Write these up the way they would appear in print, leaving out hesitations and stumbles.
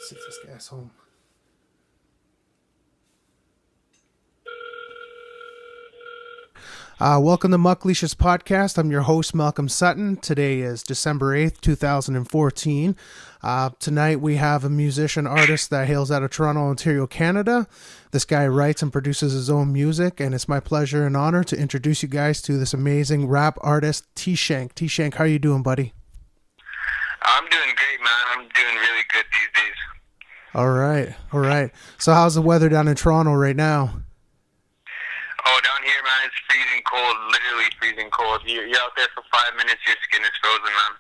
See if this guy's home. Welcome to Muckleash's podcast. I'm your host, Malcolm Sutton. Today is December 8th, 2014. Tonight we have a musician artist that hails out of Toronto, Ontario, Canada. This guy writes and produces his own music, and it's my pleasure and honor to introduce you guys to this amazing rap artist, Tshank. Tshank, how are you doing, buddy? I'm doing great, man. I'm doing really good these days. All right. So how's the weather down in Toronto right now? Oh, down here, man, it's freezing cold, literally freezing cold. You're out there for 5 minutes, your skin is frozen, man.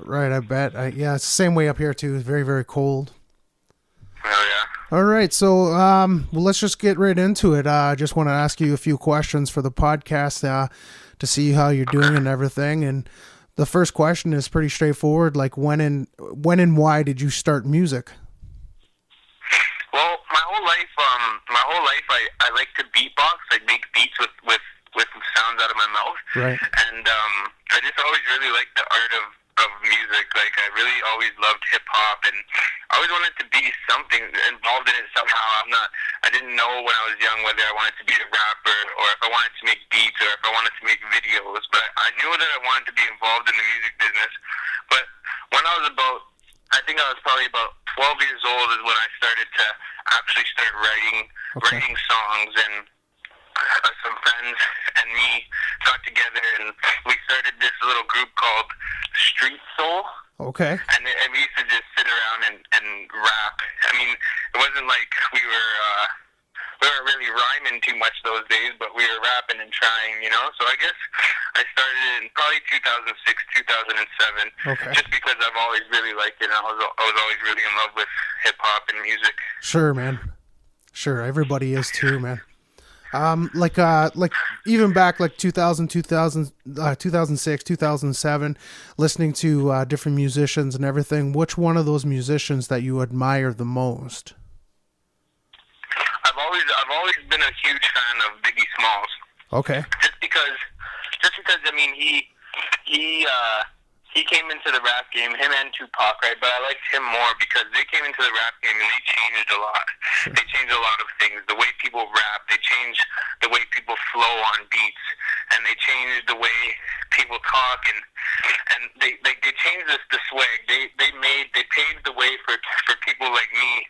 Right, I bet. Yeah, it's the same way up here, too. It's very, very cold. Oh, yeah. All right, so well, let's just get right into it. I just want to ask you a few questions for the podcast to see how you're doing and everything. And the first question is pretty straightforward. Like, when and why did you start music? Well, my whole life, I like to beatbox, like make beats with sounds out of my mouth. Right. And I just always really liked the art of music. Like, I really always loved hip hop, and I always wanted to be something involved in it somehow. I didn't know when I was young whether I wanted to be a rapper or if I wanted to make beats or if I wanted to make videos. But I knew that I wanted to be involved in the music business. But when I was I think I was probably about 12 years old is when I started to actually start writing songs, and some friends and me got together and we started this little group called Street Soul. Okay. And we used to just sit around and rap. I mean, it wasn't like we weren't really rhyming too much those days, but we were rapping and trying, you know? So I guess I started in probably 2006, 2007, just because I've always really liked it, and I was always really in love with hip-hop and music. Sure, man. Sure, everybody is too, man. Like even back like 2006, 2007, listening to different musicians and everything, which one of those musicians that you admire the most? I've always been a huge fan of Biggie Smalls. Okay. Just because I mean he came into the rap game, him and Tupac, right? But I liked him more because they came into the rap game and they changed a lot. Sure. They changed a lot of things. The way people rap, they changed the way people flow on beats, and they changed the way people talk, and they changed the swag. They paved the way for people like me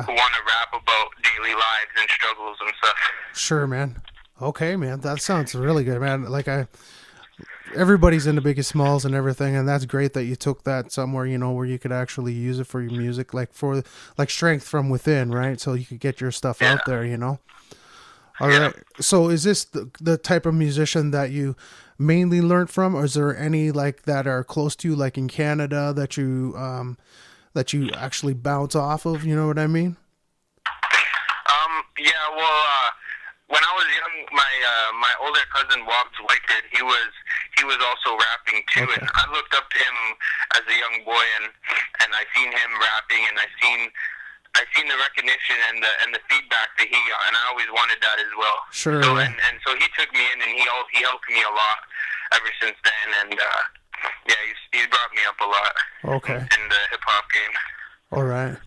who want to rap about daily lives and struggles and stuff. Sure, man. Okay, man. That sounds really good, man. Like everybody's into Biggie Smalls and everything, and that's great that you took that somewhere, you know, where you could actually use it for your music, like for strength from within, right? So you could get your stuff out there, you know. All right. So is this the type of musician that you mainly learned from, or is there any like that are close to you, like in Canada, that you actually bounce off of? You know what I mean? Yeah. Well, when I was young, my older cousin Wobbs Whiteford, he was also rapping too, and I looked up to him as a young boy, and I seen him rapping, and I seen the recognition and the feedback that he got, and I always wanted that as well. Sure. So, and so he took me in, and he helped me a lot ever since then, and he's brought me up a lot. Okay. In the hip hop game. All right.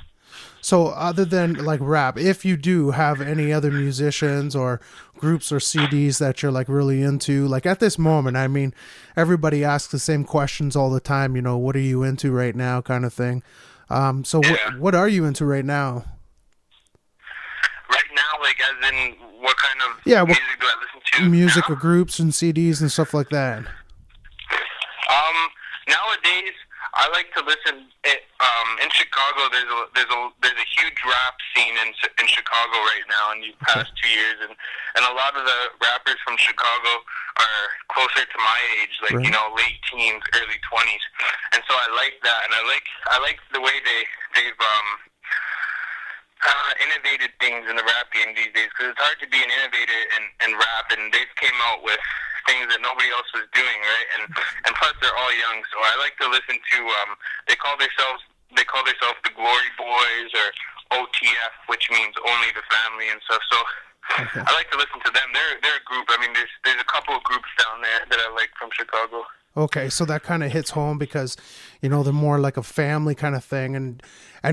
So other than like rap, if you do have any other musicians or groups or CDs that you're like really into, like at this moment, I mean, everybody asks the same questions all the time, you know, what are you into right now kind of thing. So what are you into right now? Right now, like as in what kind of music do I listen to? Music now? or groups and CDs and stuff like that. Nowadays, I like to listen. In Chicago, there's a huge rap scene in Chicago right now in these past 2 years, and a lot of the rappers from Chicago are closer to my age, like you know, late teens, early 20s, and so I like that, and I like the way they've innovated things in the rap game these days, because it's hard to be an innovator in rap, and they've came out with things that nobody else was doing, right? And plus they're all young, so I like to listen to they call themselves the Glory Boys or OTF, which means Only the Family and stuff. So Okay. I like to listen to them. They're a group. I mean, there's a couple of groups down there that I like from Chicago. Okay, so that kind of hits home because, you know, they're more like a family kind of thing, and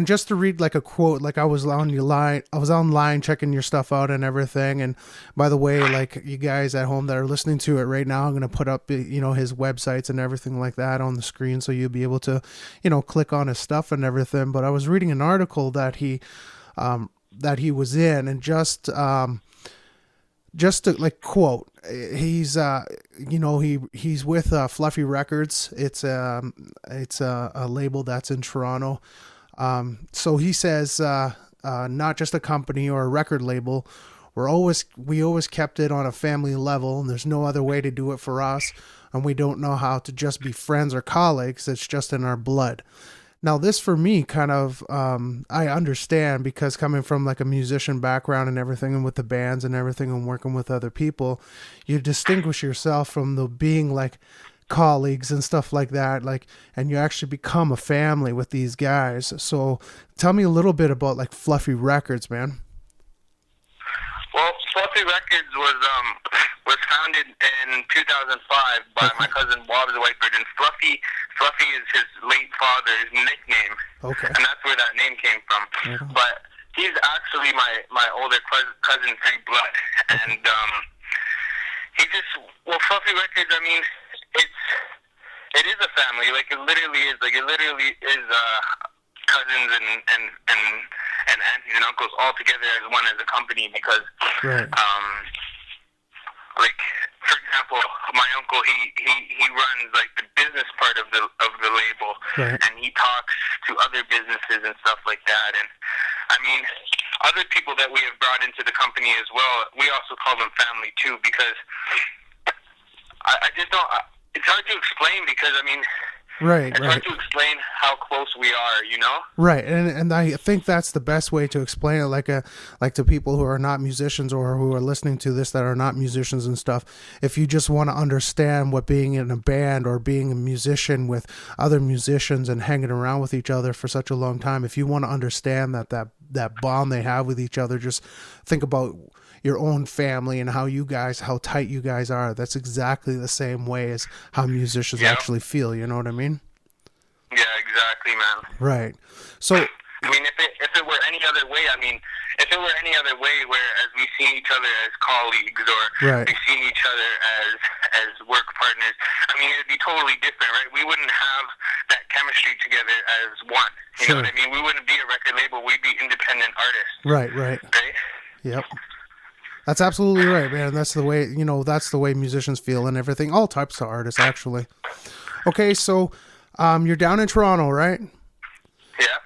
just to read like a quote, like I was online checking your stuff out and everything, and by the way, like you guys at home that are listening to it right now, I'm gonna put up, you know, his websites and everything like that on the screen, so you'll be able to, you know, click on his stuff and everything. But I was reading an article that he was in, and just to like quote, he's you know, he's with Fluffy Records. It's a label that's in Toronto. So he says, not just a company or a record label. We always kept it on a family level, and there's no other way to do it for us, and we don't know how to just be friends or colleagues. It's just in our blood. Now, this for me kind of, I understand, because coming from like a musician background and everything, and with the bands and everything, and working with other people, you distinguish yourself from the being like colleagues and stuff like that, like, and you actually become a family with these guys. So tell me a little bit about like Fluffy Records, man. Well, Fluffy Records was founded in 2005 by my cousin Bob's Whitebird, and Fluffy is his late father's nickname. Okay. And that's where that name came from. Mm-hmm. But he's actually my older cousin through blood, and Fluffy Records. I mean, it is a family. Like it literally is. Cousins and aunties and uncles all together as one, as a company, because Right. like for example, my uncle he runs like the business part of the label, Right. and he talks to other businesses and stuff like that. And I mean, other people that we have brought into the company as well, we also call them family too, because I just don't. It's hard to explain, because I mean, Right, it's right. hard to explain how close we are, you know? Right, and I think that's the best way to explain it, like to people who are not musicians or who are listening to this that are not musicians and stuff. If you just want to understand what being in a band or being a musician with other musicians and hanging around with each other for such a long time, if you want to understand that bond they have with each other, just think about your own family and how tight you guys are. That's exactly the same way as how musicians actually feel. You know what I mean? Yeah, exactly, man. Right. So, I mean, if it were any other way, whereas we've seen each other as colleagues, or Right. we've seen each other as work partners, I mean, it'd be totally different, right? We wouldn't have that chemistry together as one. You know what I mean? We wouldn't be a record label. We'd be independent artists. Right. Right? Yep. That's absolutely right, man. That's the way musicians feel and everything. All types of artists, actually. Okay, so you're down in Toronto, right? Yeah.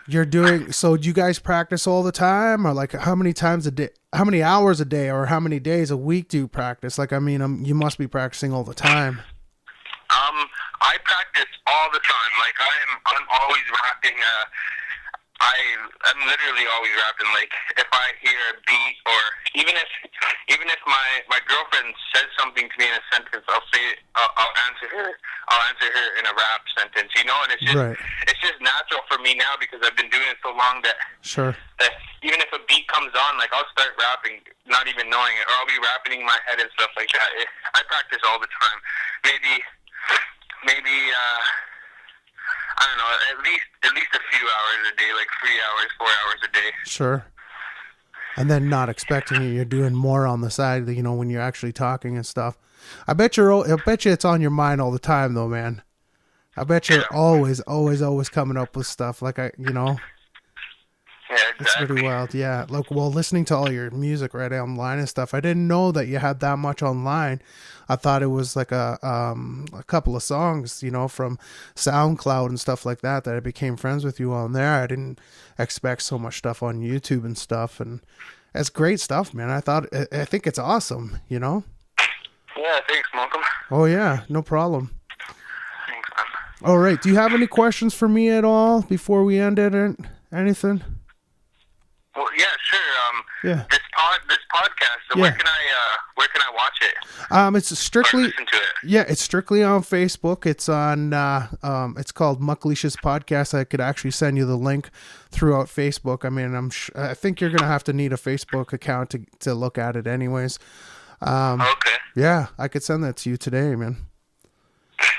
So do you guys practice all the time, or like how many times a day, how many hours a day, or how many days a week do you practice? Like, I mean, you must be practicing all the time. I practice all the time. Like I'm always rapping. I'm literally always rapping. Like if I hear a beat, or even if my girlfriend says something to me in a sentence, I'll answer her in a rap sentence. You know, and it's just natural for me now, because I've been doing it so long that even if a beat comes on, like I'll start rapping, not even knowing it, or I'll be rapping in my head and stuff like that. I practice all the time. Maybe I don't know, at least a few hours a day, like 3 hours, 4 hours a day. Sure. And then not expecting you're doing more on the side, you know, when you're actually talking and stuff. I bet you it's on your mind all the time, though, man. I bet you're always coming up with stuff like you know. Yeah, exactly. It's pretty wild, yeah. Like, well, listening to all your music right online and stuff, I didn't know that you had that much online. I thought it was like a couple of songs, you know, from SoundCloud and stuff like that I became friends with you on there. I didn't expect so much stuff on YouTube and stuff, and it's great stuff, man. I think it's awesome, you know? Yeah, thanks, Malcolm. Oh, yeah, no problem. Thanks, man. All right, do you have any questions for me at all before we end it or anything? Well, yeah, sure. Yeah. this podcast. So Yeah. where can I watch it? It's Or strictly listen to it? Yeah, it's strictly on Facebook. It's on it's called Muckleash's podcast. I could actually send you the link throughout Facebook. I mean, I think you're gonna have to need a Facebook account to look at it, anyways. Okay. Yeah, I could send that to you today, man.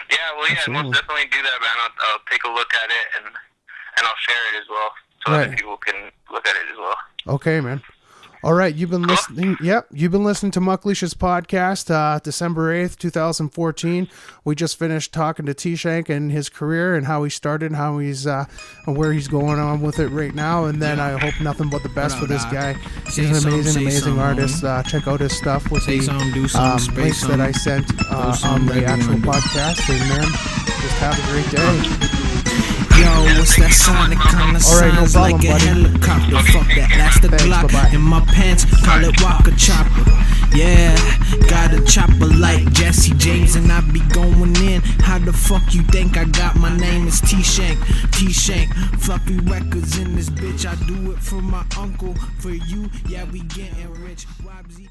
Yeah, well, yeah, Absolutely. most definitely do that, man. I'll take a look at it and I'll share it as well, so Right. other people can look at it as well. Okay, man. All right, you've been listening. Yep, you've been listening to Muckleash's podcast, December 8th, 2014. We just finished talking to Tshank and his career and how he started, and how he's and where he's going on with it right now. And then I hope nothing but the best for this guy. He's an amazing artist. Check out his stuff with the links that I sent on the actual podcast. And man, just have a great day. Yo, what's that sound? It kinda Alright, no sounds problem, like a buddy. helicopter. Fuck that, that's the Thanks, Glock bye-bye. in my pants. Call it Walker Chopper. Yeah, got a chopper like Jesse James, and I be going in. How the fuck you think I got my name? Is Tshank, fluffy records in this bitch. I do it for my uncle, for you. Yeah, we getting rich. YBZ.